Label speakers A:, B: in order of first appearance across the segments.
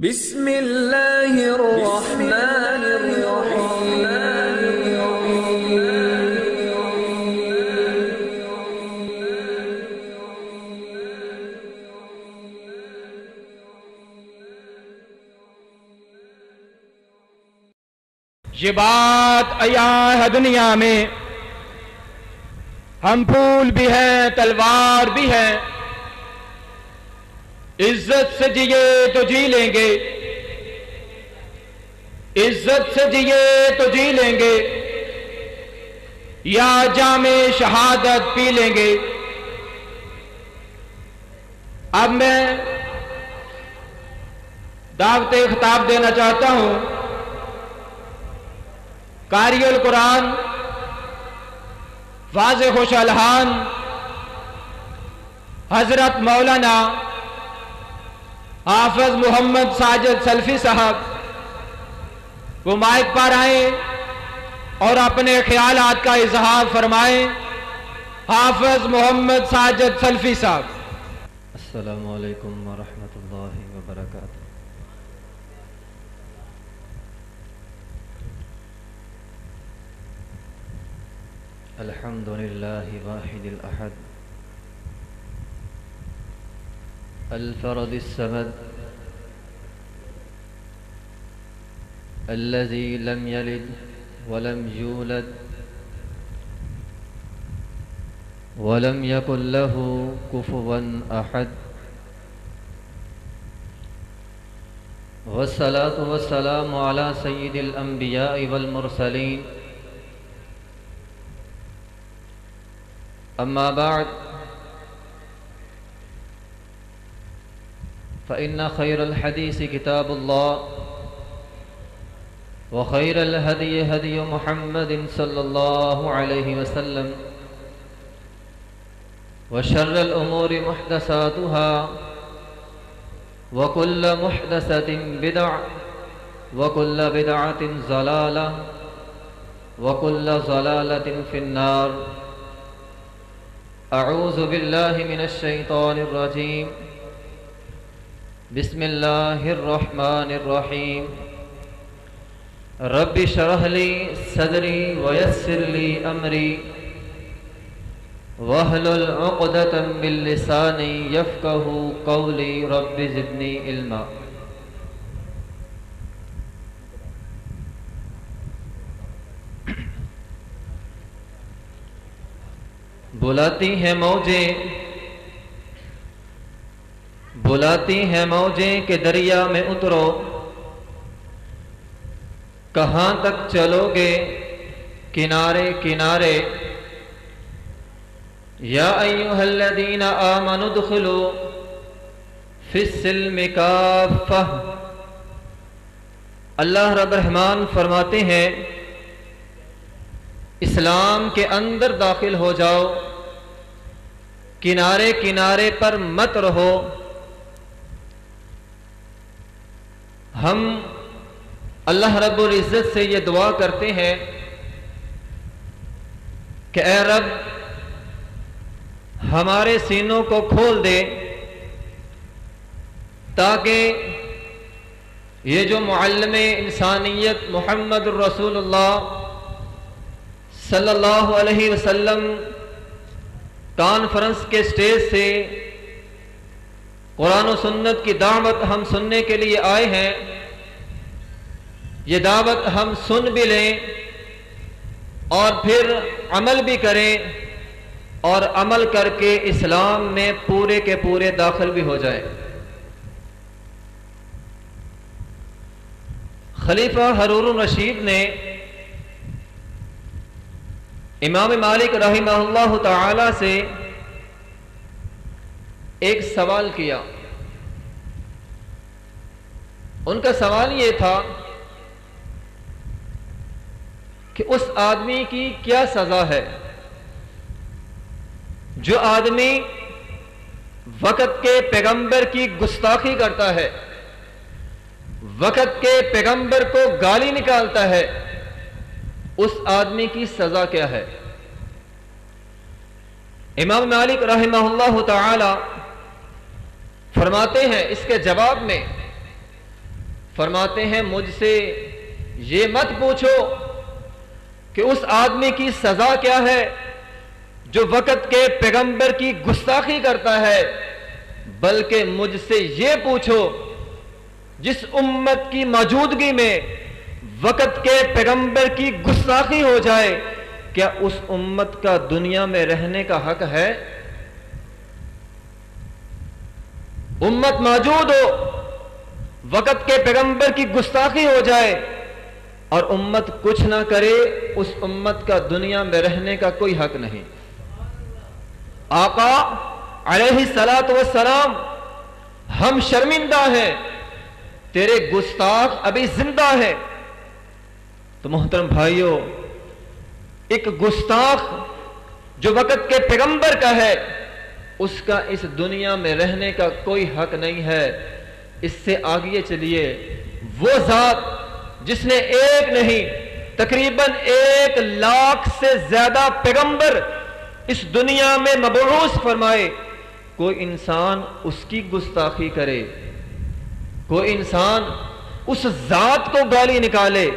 A: بسم اللہ الرحمن الرحیم
B: یہ بات عیاں ہے دنیا میں، ہم پھول بھی ہیں تلوار بھی ہیں، عزت سے جیے تو جی لیں گے، عزت سے جیے تو جی لیں گے، یا جام شہادت پی لیں گے۔ اب میں دعوت خطاب دینا چاہتا ہوں قاری القرآن واضح خوش الحان حضرت مولانا حافظ محمد ساجد سلفی صاحب، وہ مائک پر آئیں اور اپنے خیالات کا اظہار فرمائیں۔ حافظ محمد ساجد سلفی صاحب۔
C: السلام علیکم ورحمۃ اللہ وبرکاتہ۔ الحمد للہ واحد الاحد الفرد الصمد الذي لم يلد ولم يولد ولم يكن له كفوا أحد، والصلاة والسلام على سيد الأنبياء والمرسلين، أما بعد فإن خير الحديث كتاب الله، وخير الهدي هدي محمد صلى الله عليه وسلم، وشر الأمور محدثاتها، وكل محدثة بدعة، وكل بدعة ضلالة، وكل ضلالة في النار۔ أعوذ بالله من الشيطان الرجيم، بسم الله الرحمن الرحيم، رب اشرح لي صدري ويسر لي أمري واحلل عقدة من لساني يفقهوا قولي، رب زدني علما۔ بلاتی ہیں موجیں، بلاتی ہیں موجیں کہ دریا میں اترو، کہاں تک چلو گے کنارے کنارے، یا ایھا الذین آمنوا ادخلوا فی السلم کافہ۔ اللہ رب الرحمن فرماتے ہیں اسلام کے اندر داخل ہو جاؤ، کنارے کنارے پر مت رہو۔ ہم اللہ رب العزت سے یہ دعا کرتے ہیں کہ اے رب ہمارے سینوں کو کھول دے، تاکہ یہ جو معلم انسانیت محمد الرسول اللہ صلی اللہ علیہ وسلم کانفرنس کے سٹیج سے قرآن و سنت کی دعوت ہم سننے کے لیے آئے ہیں، یہ دعوت ہم سن بھی لیں اور پھر عمل بھی کریں، اور عمل کر کے اسلام میں پورے کے پورے داخل بھی ہو جائیں۔ خلیفہ ہارون الرشید نے امام مالک رحمہ اللہ تعالی سے ایک سوال کیا۔ ان کا سوال یہ تھا کہ اس آدمی کی کیا سزا ہے جو آدمی وقت کے پیغمبر کی گستاخی کرتا ہے، وقت کے پیغمبر کو گالی نکالتا ہے، اس آدمی کی سزا کیا ہے؟ امام مالک رحمہ اللہ تعالی فرماتے ہیں اس کے جواب میں فرماتے ہیں مجھ سے یہ مت پوچھو کہ اس آدمی کی سزا کیا ہے جو وقت کے پیغمبر کی گستاخی کرتا ہے، بلکہ مجھ سے یہ پوچھو جس امت کی موجودگی میں وقت کے پیغمبر کی گستاخی ہو جائے، کیا اس امت کا دنیا میں رہنے کا حق ہے؟ امت موجود ہو، وقت کے پیغمبر کی گستاخی ہو جائے اور امت کچھ نہ کرے، اس امت کا دنیا میں رہنے کا کوئی حق نہیں۔ آقا علیہ الصلوۃ والسلام، ہم شرمندہ ہیں، تیرے گستاخ ابھی زندہ ہے۔ تو محترم بھائیوں، ایک گستاخ جو وقت کے پیغمبر کا ہے، اس کا اس دنیا میں رہنے کا کوئی حق نہیں ہے۔ اس سے آگے چلیے، وہ ذات جس نے ایک نہیں تقریباً 1,00,000 سے زیادہ پیغمبر اس دنیا میں مبعوث فرمائے، کوئی انسان اس کی گستاخی کرے، کوئی انسان اس ذات کو گالی نکالے،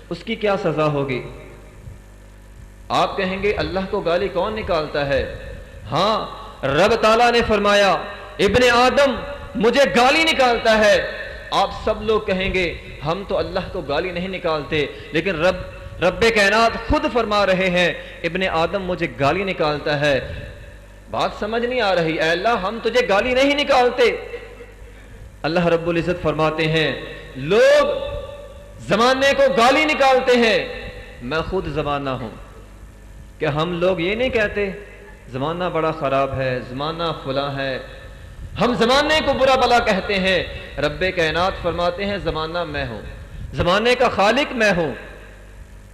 C: اس کی کیا سزا ہوگی؟ آپ کہیں گے اللہ کو گالی کون نکالتا ہے؟ ہاں، رب تعالیٰ نے فرمایا ابن آدم مجھے گالی نکالتا ہے۔ آپ سب لوگ کہیں گے ہم تو اللہ کو گالی نہیں نکالتے، لیکن رب کائنات خود فرما رہے ہیں ابن آدم مجھے گالی نکالتا ہے۔ بات سمجھ نہیں آ رہی، اے اللہ ہم تجھے گالی نہیں نکالتے۔ اللہ رب العزت فرماتے ہیں لوگ زمانے کو گالی نکالتے ہیں، میں خود زمانہ ہوں۔ کہ ہم لوگ یہ نہیں کہتے زمانہ بڑا خراب ہے، زمانہ فلاں ہے، ہم زمانے کو برا بلا کہتے ہیں۔ رب کائنات فرماتے ہیں زمانہ میں ہوں، زمانے کا خالق میں ہوں۔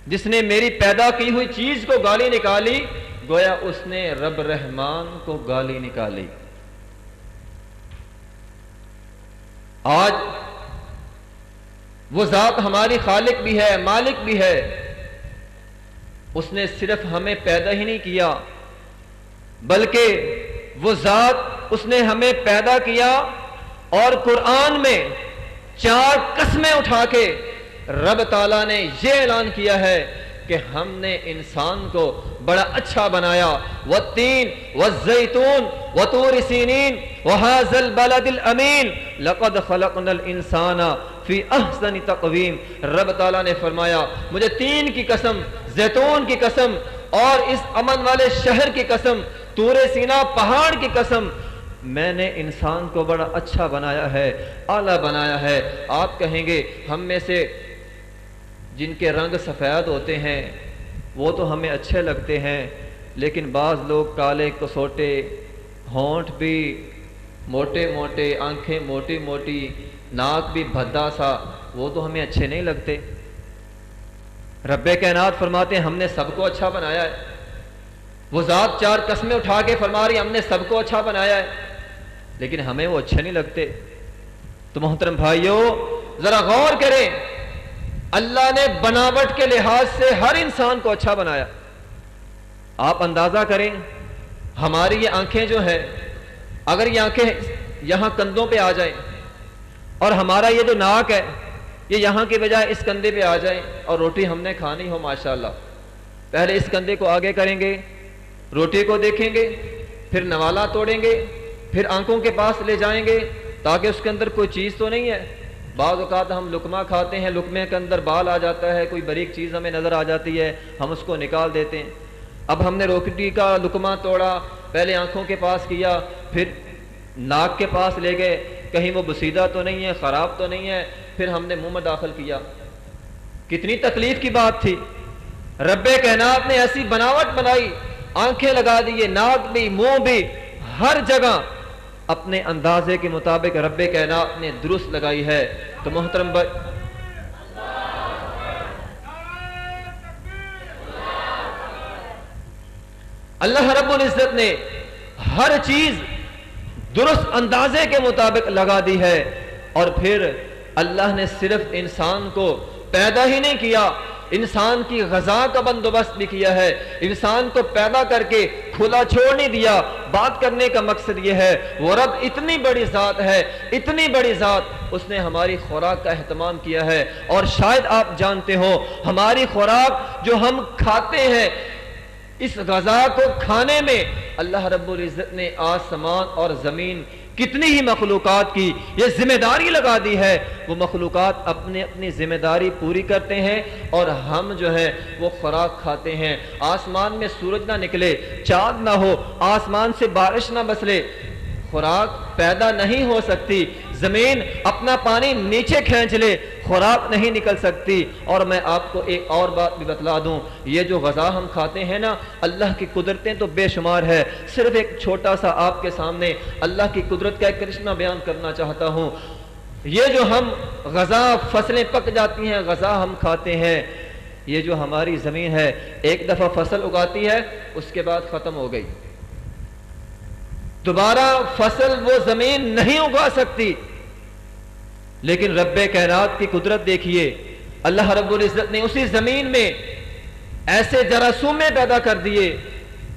C: جس نے میری پیدا کی ہوئی چیز کو گالی نکالی، گویا اس نے رب رحمان کو گالی نکالی۔ آج وہ ذات ہماری خالق بھی ہے، مالک بھی ہے، اس نے صرف ہمیں پیدا ہی نہیں کیا، بلکہ وہ ذات اس نے ہمیں پیدا کیا اور قرآن میں 4 قسمیں اٹھا کے رب تعالیٰ نے یہ اعلان کیا ہے کہ ہم نے انسان کو بڑا اچھا بنایا۔ والتین والزیتون وطور سینین وہذا البلد الامین لقد خلقنا الانسان فی احسن تقویم۔ رب تعالیٰ نے فرمایا مجھے تین کی قسم، زیتون کی قسم اور اس امن والے شہر کی قسم، طور سینا پہاڑ کی قسم، میں نے انسان کو بڑا اچھا بنایا ہے، اعلیٰ بنایا ہے۔ آپ کہیں گے ہم میں سے جن کے رنگ سفید ہوتے ہیں وہ تو ہمیں اچھے لگتے ہیں، لیکن بعض لوگ کالے کسوٹے، ہونٹ بھی موٹے موٹے، آنکھیں موٹی موٹی، ناک بھی بھدا سا، وہ تو ہمیں اچھے نہیں لگتے۔ رب کائنات فرماتے ہیں ہم نے سب کو اچھا بنایا ہے۔ وہ ذات 4 قسمیں اٹھا کے فرما رہی ہم نے سب کو اچھا بنایا ہے، لیکن ہمیں وہ اچھے نہیں لگتے۔ تو محترم بھائیوں ذرا غور کریں، اللہ نے بناوٹ کے لحاظ سے ہر انسان کو اچھا بنایا۔ آپ اندازہ کریں ہماری یہ آنکھیں جو ہیں، اگر یہ آنکھیں یہاں کندھوں پہ آ جائیں اور ہمارا یہ جو ناک ہے یہ یہاں کے بجائے اس کندھے پہ آ جائیں اور روٹی ہم نے کھانی ہو ماشاءاللہ، پہلے اس کندھے کو آگے کریں گے، روٹی کو دیکھیں گے، پھر نوالا توڑیں گے، پھر آنکھوں کے پاس لے جائیں گے تاکہ اس کے اندر کوئی چیز تو نہیں ہے۔ بعض اوقات ہم لقمہ کھاتے ہیں، لقمے کے اندر بال آ جاتا ہے، کوئی باریک چیز ہمیں نظر آ جاتی ہے، ہم اس کو نکال دیتے ہیں۔ اب ہم نے روٹی کا لقمہ توڑا، پہلے آنکھوں کے پاس کیا، پھر ناک کے پاس لے گئے، کہیں وہ بسیدہ تو نہیں ہے، خراب تو نہیں ہے، پھر ہم نے منہ میں داخل کیا۔ کتنی تکلیف کی بات تھی۔ رب کائنات نے ایسی بناوٹ بنائی، آنکھیں لگا دیے، ناک بھی، منہ بھی، ہر جگہ اپنے اندازے کے مطابق رب کائنات نے درست لگائی ہے۔ تو محترم اللہ رب العزت نے ہر چیز درست اندازے کے مطابق لگا دی ہے، اور پھر اللہ نے صرف انسان کو پیدا ہی نہیں کیا، انسان کی غذا کا بندوبست بھی کیا ہے۔ انسان کو پیدا کر کے کھلا چھوڑ نہیں دیا۔ بات کرنے کا مقصد یہ ہے وہ رب اتنی بڑی ذات ہے، اتنی بڑی ذات، اس نے ہماری خوراک کا اہتمام کیا ہے. اور شاید آپ جانتے ہو ہماری خوراک جو ہم کھاتے ہیں اس غذا کو کھانے میں اللہ رب العزت نے آسمان اور زمین کتنی ہی مخلوقات کی یہ ذمہ داری لگا دی ہے. وہ مخلوقات اپنی ذمہ داری پوری کرتے ہیں اور ہم جو ہے وہ خوراک کھاتے ہیں. آسمان میں سورج نہ نکلے، چاند نہ ہو، آسمان سے بارش نہ برسے، خوراک پیدا نہیں ہو سکتی. زمین اپنا پانی نیچے کھینچ لے، خوراک نہیں نکل سکتی. اور میں آپ کو ایک اور بات بھی بتلا دوں، یہ جو غذا ہم کھاتے ہیں نا، اللہ کی قدرتیں تو بے شمار ہے. صرف ایک چھوٹا سا آپ کے سامنے اللہ کی قدرت کا ایک کرشمہ بیان کرنا چاہتا ہوں. یہ جو ہم غذا، فصلیں پک جاتی ہیں، غذا ہم کھاتے ہیں، یہ جو ہماری زمین ہے ایک دفعہ فصل اگاتی ہے، اس کے بعد ختم ہو گئی. دوبارہ فصل وہ زمین نہیں اگا سکتی. لیکن رب کائنات کی قدرت دیکھیے، اللہ رب العزت نے اسی زمین میں ایسے جراثومیں پیدا کر دیے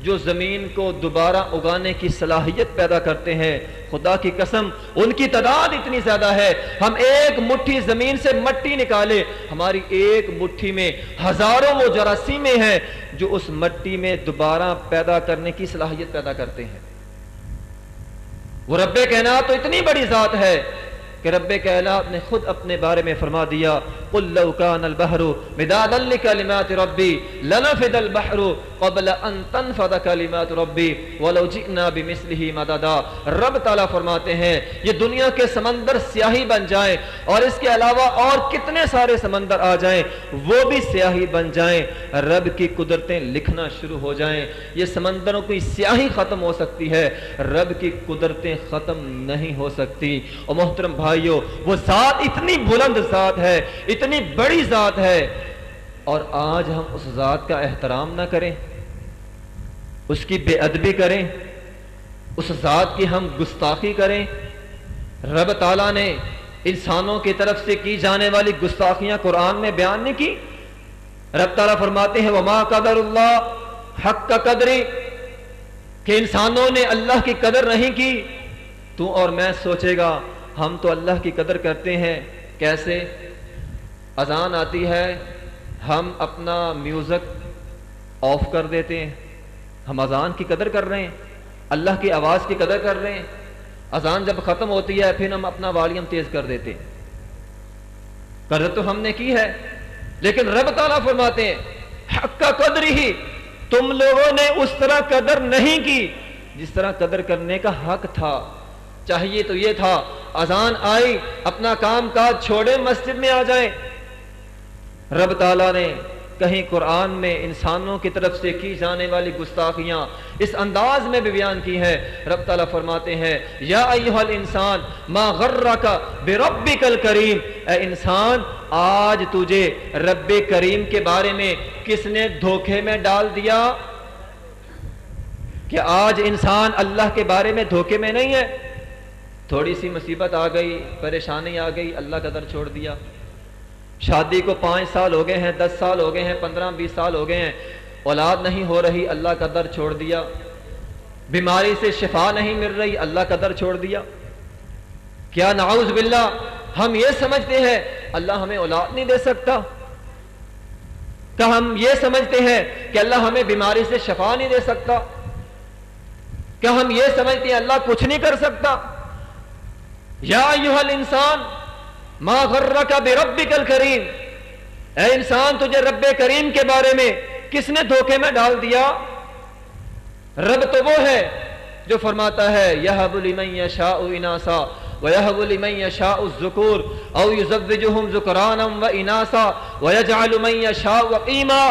C: جو زمین کو دوبارہ اگانے کی صلاحیت پیدا کرتے ہیں. خدا کی قسم ان کی تعداد اتنی زیادہ ہے، ہم ایک مٹھی زمین سے مٹی نکالے، ہماری ایک مٹھی میں ہزاروں وہ جراثیمیں ہیں جو اس مٹی میں دوبارہ پیدا کرنے کی صلاحیت پیدا کرتے ہیں. وہ رب کائنات تو اتنی بڑی ذات ہے کہ رب کائنات نے خود اپنے بارے میں فرما دیا، قل لو كان البحر مدادا لكلمات ربي لنفد البحر قبل ان تنفد كلمات ربي ولو جئنا بمثله مددا. رب تعالیٰ فرماتے ہیں یہ دنیا کے سمندر سیاہی بن جائیں اور اس کے علاوہ اور کتنے سارے سمندر آ جائیں وہ بھی سیاہی بن جائیں، رب کی قدرتیں لکھنا شروع ہو جائیں. یہ سمندروں کی سیاہی ختم ہو سکتی ہے، رب کی قدرتیں ختم نہیں ہو سکتی. اور محترم بھائیو، وہ ذات اتنی بلند ذات ہے، اتنی بڑی ذات ہے، اور آج ہم اس ذات کا احترام نہ کریں، اس کی بے ادبی کریں، اس ذات کی ہم گستاخی کریں. رب تعالیٰ نے انسانوں کی طرف سے کی جانے والی گستاخیاں قرآن میں بیان نہیں کی. رب تعالیٰ فرماتے ہیں وما قدر اللہ حق قدری، کہ انسانوں نے اللہ کی قدر نہیں کی. تو اور میں سوچے گا ہم تو اللہ کی قدر کرتے ہیں. کیسے؟ اذان آتی ہے، ہم اپنا میوزک آف کر دیتے ہیں، ہم اذان کی قدر کر رہے ہیں، اللہ کی آواز کی قدر کر رہے ہیں. اذان جب ختم ہوتی ہے پھر ہم اپنا والیوم تیز کر دیتے ہیں. قدر تو ہم نے کی ہے، لیکن رب تعالیٰ فرماتے ہیں حق کا قدر ہی، تم لوگوں نے اس طرح قدر نہیں کی جس طرح قدر کرنے کا حق تھا. چاہیے تو یہ تھا اذان آئی اپنا کام کاج چھوڑے مسجد میں آ جائیں. رب تعالیٰ نے کہیں قرآن میں انسانوں کی طرف سے کی جانے والی گستاخیاں اس انداز میں بھی بیان کی ہے. رب تعالیٰ فرماتے ہیں یا ایھا الانسان ما غرک بربک الکریم، اے انسان آج تجھے رب کریم کے بارے میں کس نے دھوکے میں ڈال دیا؟ کہ آج انسان اللہ کے بارے میں دھوکے میں نہیں ہے. تھوڑی سی مصیبت آ گئی، پریشانی آ گئی، اللہ کا در چھوڑ دیا. شادی کو 5 سال ہو گئے ہیں، 10 سال ہو گئے ہیں، 15-20 سال ہو گئے ہیں، اولاد نہیں ہو رہی، اللہ کا در چھوڑ دیا. بیماری سے شفا نہیں مل رہی، اللہ کا در چھوڑ دیا. کیا نعوذ باللہ ہم یہ سمجھتے ہیں اللہ ہمیں اولاد نہیں دے سکتا؟ کیا ہم یہ سمجھتے ہیں کہ اللہ ہمیں بیماری سے شفا نہیں دے سکتا؟ کیا ہم یہ سمجھتے ہیں اللہ کچھ نہیں کر سکتا؟ یا ایھا الانسان ما غرک بربک الکریم، اے انسان تجھے رب کریم کے بارے میں کس نے دھوکے میں ڈال دیا؟ رب تو وہ ہے جو فرماتا ہے یہب لمن یشاء اناسا ویہب لمن یشاء الذکور او یزوجہم ذکرانا واناسا ویجعل من یشاء عقیما.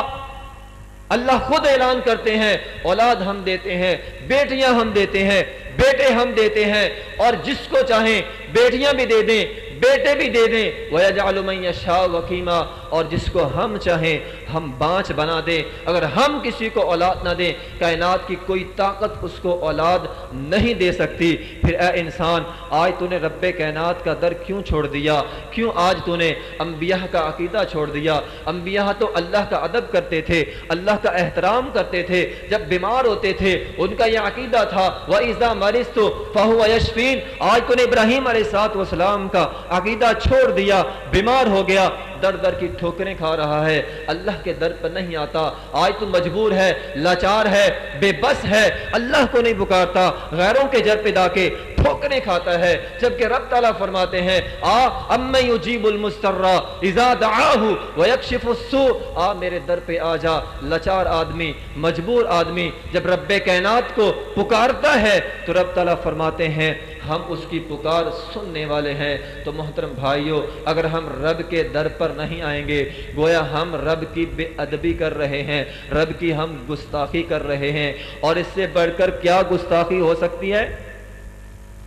C: اللہ خود اعلان کرتے ہیں اولاد ہم دیتے ہیں، بیٹیاں ہم دیتے ہیں، بیٹے ہم دیتے ہیں، اور جس کو چاہیں بیٹیاں بھی دے دیں، بیٹے بھی دے دیں. وَيَجْعَلُ مَن يَشَاءُ وَقِيمًا، اور جس کو ہم چاہیں ہم بانچ بنا دیں. اگر ہم کسی کو اولاد نہ دیں، کائنات کی کوئی طاقت اس کو اولاد نہیں دے سکتی. پھر اے انسان آج تو نے رب کائنات کا در کیوں چھوڑ دیا؟ کیوں آج تو نے انبیاء کا عقیدہ چھوڑ دیا؟ انبیاء تو اللہ کا ادب کرتے تھے، اللہ کا احترام کرتے تھے. جب بیمار ہوتے تھے ان کا یہ عقیدہ تھا وَإِذَا مَرِضْتُ فَهُوَ يَشْفِينِ. آج تو نے ابراہیم علیہ السلام کا عقیدہ چھوڑ دیا، بیمار ہو گیا، در در کی ٹھوکریں کھا رہا ہے، اللہ کے در پر نہیں آتا، آج تو مجبور ہے، لاچار ہے، بے بس ہے، اللہ کو نہیں پکارتا، غیروں کے جر پہ جا کے ٹھوکریں کھاتا ہے، جبکہ رب تعالیٰ فرماتے ہیں اَمَّن يُجِيبُ الْمُضْطَرَّ اِذَا دَعَاهُ وَيَكْشِفُ السُّوءَ، میرے در پہ آ جا، لاچار آدمی، مجبور آدمی جب رب کائنات کو پکارتا ہے تو رب تعالیٰ فرماتے ہیں ہم اس کی پکار سننے والے ہیں۔ تو محترم بھائیوں، اگر ہم رب کے در پر نہیں آئیں گے، گویا ہم رب کی بے ادبی کر رہے ہیں، رب کی ہم گستاخی کر رہے ہیں، اور اس سے بڑھ کر کیا گستاخی ہو سکتی ہے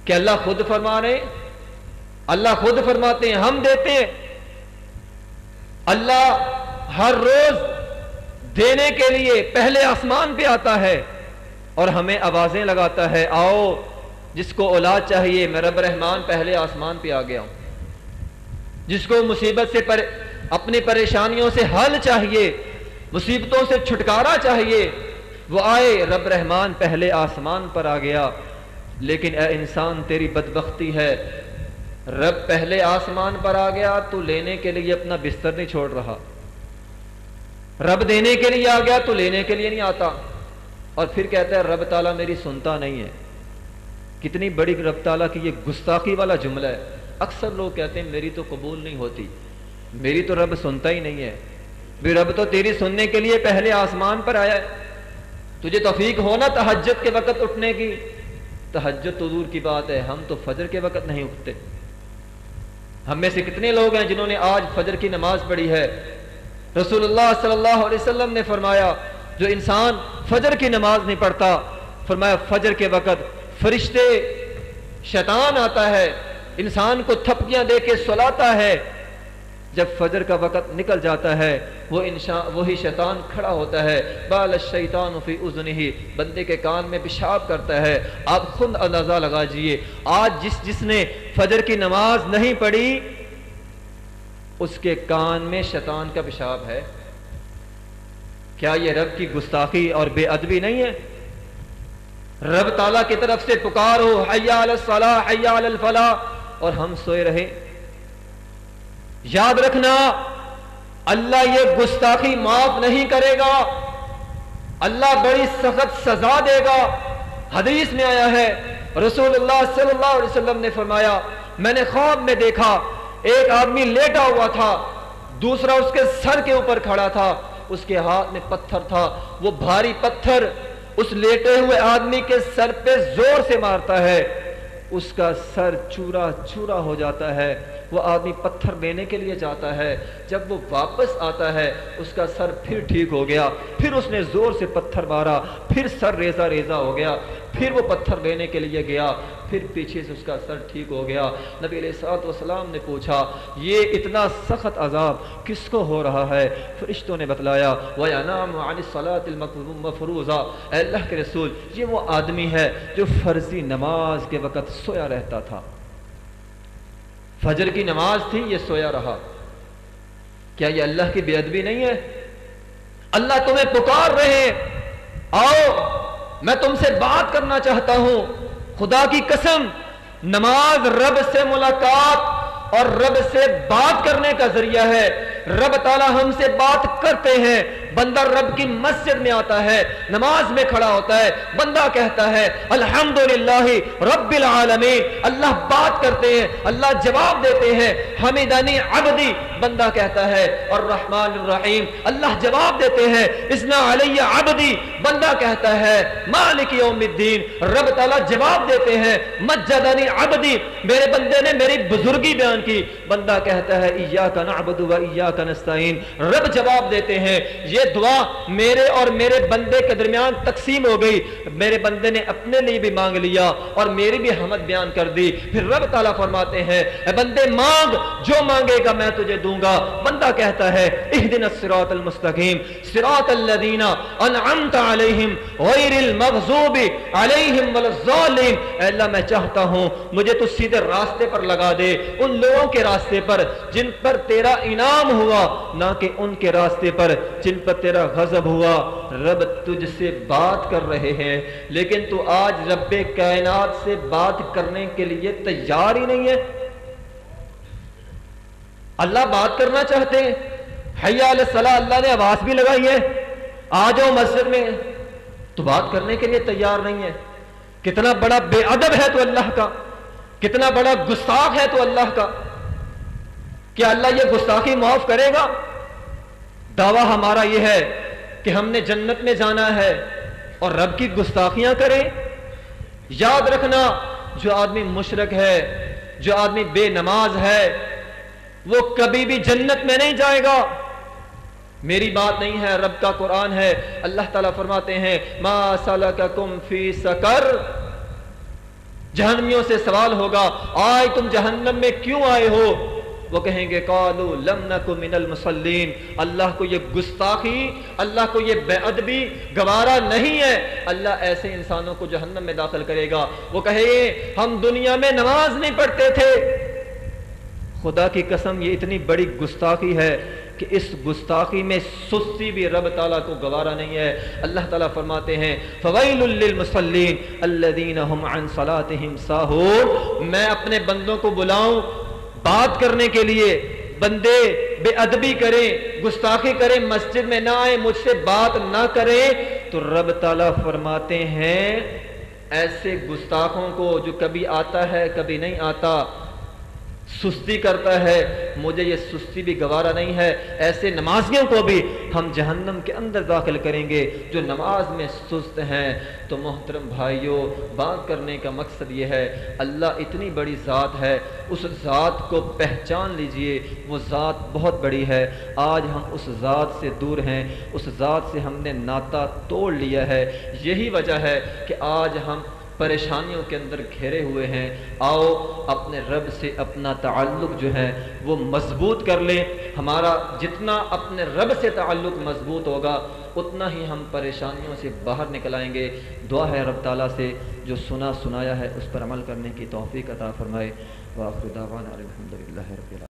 C: کہ اللہ خود فرما رہے، اللہ خود فرماتے ہیں، ہم دیتے ہیں۔ اللہ ہر روز دینے کے لیے پہلے آسمان پہ آتا ہے اور ہمیں آوازیں لگاتا ہے، آؤ جس کو اولاد چاہیے، میں رب رحمان پہلے آسمان پہ آ گیا ہوں۔ جس کو مصیبت سے اپنی پریشانیوں سے حل چاہیے، مصیبتوں سے چھٹکارا چاہیے، وہ آئے، رب رحمان پہلے آسمان پر آ گیا۔ لیکن اے انسان، تیری بدبختی ہے، رب پہلے آسمان پر آ گیا، تو لینے کے لیے اپنا بستر نہیں چھوڑ رہا، رب دینے کے لیے آ گیا تو لینے کے لیے نہیں آتا، اور پھر کہتا ہے رب تعالیٰ میری سنتا نہیں ہے۔ کتنی بڑی رب تعالیٰ کی یہ گستاخی والا جملہ ہے۔ اکثر لوگ کہتے ہیں میری تو قبول نہیں ہوتی، میری تو رب سنتا ہی نہیں ہے۔ بھی رب تو تیری سننے کے لیے پہلے آسمان پر آیا ہے، تجھے توفیق ہونا تہجد کے وقت اٹھنے کی، تہجد تو دور کی بات ہے، ہم تو فجر کے وقت نہیں اٹھتے۔ ہم میں سے کتنے لوگ ہیں جنہوں نے آج فجر کی نماز پڑھی ہے؟ رسول اللہ صلی اللہ علیہ وسلم نے فرمایا جو انسان فجر کی نماز نہیں پڑھتا، فرمایا فجر کے وقت فرشتے، شیطان آتا ہے، انسان کو تھپکیاں دے کے سلاتا ہے، جب فجر کا وقت نکل جاتا ہے وہی شیطان کھڑا ہوتا ہے، بال الشیطان فی اذنہ، بندے کے کان میں پیشاب کرتا ہے۔ آپ خود اندازہ لگا جئیے، آج جس نے فجر کی نماز نہیں پڑھی اس کے کان میں شیطان کا پیشاب ہے۔ کیا یہ رب کی گستاخی اور بے ادبی نہیں ہے؟ رب تعالیٰ کی طرف سے پکار ہو، حی علی الصلاح حی علی الفلاح، اور ہم سوئے رہے۔ یاد رکھنا، اللہ یہ گستاخی معاف نہیں کرے گا، اللہ بڑی سخت سزا دے گا۔ حدیث میں آیا ہے، رسول اللہ صلی اللہ علیہ وسلم نے فرمایا میں نے خواب میں دیکھا ایک آدمی لیٹا ہوا تھا، دوسرا اس کے سر کے اوپر کھڑا تھا، اس کے ہاتھ میں پتھر تھا، وہ بھاری پتھر اس لیٹے ہوئے آدمی کے سر پہ زور سے مارتا ہے، اس کا سر چورا چورا ہو جاتا ہے۔ وہ آدمی پتھر لینے کے لیے جاتا ہے، جب وہ واپس آتا ہے اس کا سر پھر ٹھیک ہو گیا، پھر اس نے زور سے پتھر مارا، پھر سر ریزہ ریزہ ہو گیا، پھر وہ پتھر لینے کے لیے گیا، پھر پیچھے سے اس کا سر ٹھیک ہو گیا۔ نبی علیہ الصلوۃ والسلام نے پوچھا یہ اتنا سخت عذاب کس کو ہو رہا ہے؟ فرشتوں نے بتلایا وَيَنَامُ عَنِ الصَّلَاةِ الْمَفْرُوضَةِ، اے اللہ کے رسول یہ وہ آدمی ہے جو فرضی نماز کے وقت سویا رہتا تھا، فجر کی نماز تھی یہ سویا رہا۔ کیا یہ اللہ کی بے ادبی نہیں ہے؟ اللہ تمہیں پکار رہے ہیں، آؤ میں تم سے بات کرنا چاہتا ہوں۔ خدا کی قسم، نماز رب سے ملاقات اور رب سے بات کرنے کا ذریعہ ہے۔ رب تعالی ہم سے بات کرتے ہیں، بندہ رب کی مسجد میں آتا ہے، نماز میں کھڑا ہوتا ہے، بندہ کہتا ہے الحمدللہ رب العالمین، اللہ بات کرتے ہیں، اللہ جواب دیتے ہیں حمدنی عبدی، بندہ کہتا ہے الرحمن الرحیم، اللہ جواب دیتے ہیں اثنا علی عبدی، بندہ کہتا ہے مالک یوم الدین، رب تعالیٰ جواب دیتے ہیں مجدنی عبدی، میرے بندے نے میری بزرگی بیان کی، بندہ کہتا ہے ایاک نعبد و ایاک نستعین، رب جواب دیتے ہیں یہ دعا میرے اور میرے بندے کے درمیان تقسیم ہو گئی، میرے بندے نے اپنے لیے بھی مانگ لیا اور میری بھی حمد بیان کر دی۔ پھر رب تعالیٰ فرماتے ہیں اے بندے مانگ، جو مانگے گا میں تجھے دوں گا۔ بندہ کہتا ہے اہدنا الصراط المستقیم صراط الذین انعمت علیہم غیر المغضوب علیہم ولا الضالین، اے اللہ میں چاہتا ہوں مجھے تو سیدھے راستے پر لگا دے، ان لوگوں کے راستے پر جن پر تیرا انعام ہوا، نہ کہ ان کے راستے پر جن پر تیرا غضب ہوا۔ رب تجھ سے بات کر رہے ہیں لیکن تو آج رب کائنات سے بات کرنے کے لیے تیار ہی نہیں ہے۔ اللہ بات کرنا چاہتے ہیں، حی علی الصلاۃ، اللہ نے آواز بھی لگائی ہے، آ جاؤ مسجد میں، تو بات کرنے کے لیے تیار نہیں ہے۔ کتنا بڑا بے ادب ہے تو اللہ کا، کتنا بڑا گستاخ ہے تو اللہ کا، کہ اللہ یہ گستاخی معاف کرے گا؟ دعویٰ ہمارا یہ ہے کہ ہم نے جنت میں جانا ہے اور رب کی گستاخیاں کریں؟ یاد رکھنا، جو آدمی مشرک ہے، جو آدمی بے نماز ہے، وہ کبھی بھی جنت میں نہیں جائے گا۔ میری بات نہیں ہے، رب کا قرآن ہے۔ اللہ تعالیٰ فرماتے ہیں ما سلککم فی سقر، جہنمیوں سے سوال ہوگا آج تم جہنم میں کیوں آئے ہو؟ وہ کہیں گے قالوا لم نک من المصلین، اللہ کو یہ گستاخی، اللہ کو یہ بے ادبی گوارا نہیں ہے، اللہ ایسے انسانوں کو جہنم میں داخل کرے گا۔ وہ کہے گے ہم دنیا میں نماز نہیں پڑھتے تھے۔ خدا کی قسم یہ اتنی بڑی گستاخی ہے کہ اس گستاخی میں سستی بھی رب تعالیٰ کو گوارا نہیں ہے۔ اللہ تعالیٰ فرماتے ہیں فویل للمصلین الذین هم عن صلاتهم ساہون، میں اپنے بندوں کو بلاؤں بات کرنے کے لیے، بندے بے ادبی کریں، گستاخی کریں، مسجد میں نہ آئیں، مجھ سے بات نہ کریں، تو رب تعالیٰ فرماتے ہیں ایسے گستاخوں کو جو کبھی آتا ہے کبھی نہیں آتا، سستی کرتا ہے، مجھے یہ سستی بھی گوارا نہیں ہے، ایسے نمازیوں کو بھی ہم جہنم کے اندر داخل کریں گے جو نماز میں سست ہیں۔ تو محترم بھائیوں، بات کرنے کا مقصد یہ ہے اللہ اتنی بڑی ذات ہے، اس ذات کو پہچان لیجئے، وہ ذات بہت بڑی ہے۔ آج ہم اس ذات سے دور ہیں، اس ذات سے ہم نے ناطہ توڑ لیا ہے، یہی وجہ ہے کہ آج ہم پریشانیوں کے اندر گھیرے ہوئے ہیں۔ آؤ اپنے رب سے اپنا تعلق جو ہے وہ مضبوط کر لیں۔ ہمارا جتنا اپنے رب سے تعلق مضبوط ہوگا اتنا ہی ہم پریشانیوں سے باہر نکل آئیں گے۔ دعا ہے رب تعالیٰ سے جو سنا سنایا ہے اس پر عمل کرنے کی توفیق عطا فرمائے۔ وآخر دعوانا الحمدللہ رب العالمین۔